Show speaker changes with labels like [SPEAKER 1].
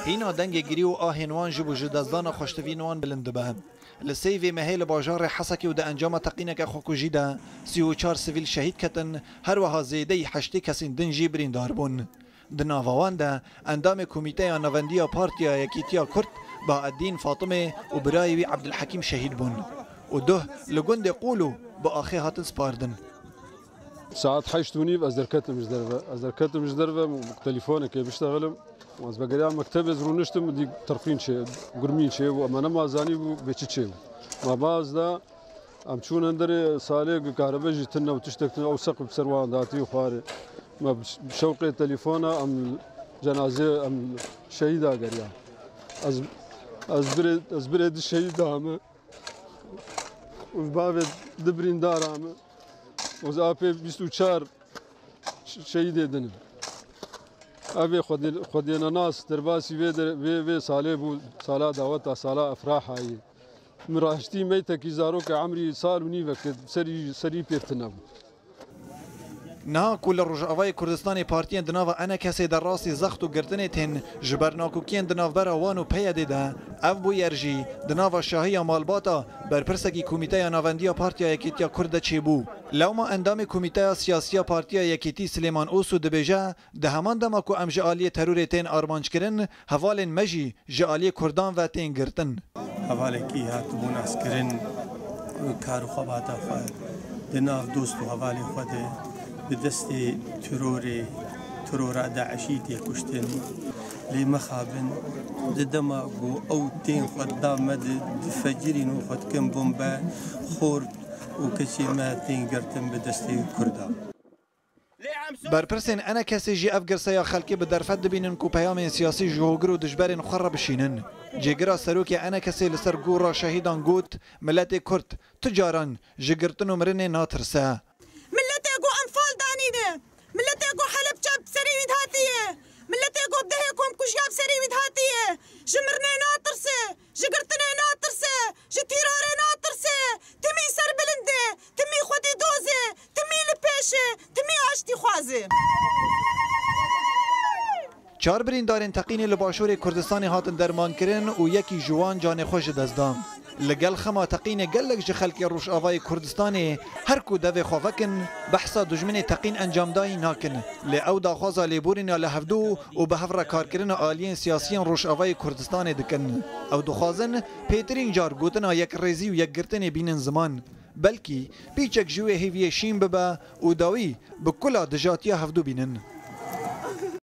[SPEAKER 1] هینا دنگ گری و آهنوان جبو جدازدان خوشتوینوان بلند به لسیوی مهیل باجار حسکی و ده انجام تقینک خوکو جیده 34 سویل شهید کتن هر وها زیده 8 کسین دنجی بریندار بون. دناوان ده اندام کمیته نواندی پارتیا یکیتیا کرد با الدین فاطمه و برایوی عبدالحکیم شهید بون و ده لگند قولو با آخی هاتن سپاردن.
[SPEAKER 2] ساعات 8:30 از درکت مجدربه تلفونك بيشتغل واز بقرا مكتب زرونشتم دي طرفين شيء قرمين شيء وانا ما زاني بيتش شيء ما باز دا ام شون اندر صالح كهرباء جتنا وتشتكنا او سقف سروان ذاتي وخاري ما بشوقي تليفونه ام جنازه ام شهيده قريا از بريد الشهيد عام وباب دبرين دار عام وزافي 24 شهيد دنم أبي خدينا ناس درباسي في صالح بو صلاة دعوتها صلاة أفراح هاي مراهشتي ميتة كيزاروك عمري صار ونيفك سري بيرتنام
[SPEAKER 1] نه کل رجعوای کردستان پارتیان دناو انا کسی در راستی زخت و گرتنه تن جبرناکوکین دناو براوانو پیاده ده اف بو یرجی دناو شاهی مالباتا برپرسکی کمیته ناوندی پارتیا یکیتیا کرد چی بو لوما اندام کمیته سیاسی پارتیا یکیتی سلیمان اوسو دبیجه ده همان دما کو ام جالی ترور تن آرمانج کرن حوال مجی جالی کردان و تن گرتن
[SPEAKER 3] حواله کی هاتبون اسکرین کارو خباتا خود دناو دوستو حواله خوده بدست ترور داعشيتي كشتن لي مخابن دما جو او تين قدام مد فجرين وخد كم بومبا خورد وكشي ما تين قرتن بدست كردا
[SPEAKER 1] برپرسین انا کسی جی افگر سیا خلکی به درفت بینن کو پیام سیاسی جوگر و دشبرین خراب بشینن جگرا سروکی انا کسی لسر گورا شهیدان گوت ملت کرد تجاران جگرتن و مرن ناترسه
[SPEAKER 4] ملتكو حلب جاب سري ودهاتيه ملتكو بدهيكم كوش جاب سري ودهاتيه جمرنا ناطرسه جقرتنا ناطرسه جتيراري ناطرسه تمي سر بلنده تمي خودي دوزه تمي لبيشه تمي عشتي خوازه
[SPEAKER 1] چار بریندارین تقین لباشور کردستان هاتن درمان کرن و یکی جوان جان خوش دزدام لگل خما تقین گلک جخلکی روش آوای کردستانی هر کو دوی خوفکن بحثا دجمن تقین انجام دایی ناکن لی او داخوازا لیبورین یا لحفدو و به هفره کارکرین آلیین سیاسیین روش آوای کردستانی دکن او دخوازن پیترین جار گوتنا یک ریزی و یک گرتن بینن زمان بلکی پیچک جوی هیوی شین ببا و داوی بکلا دجاتیا هفدو بینن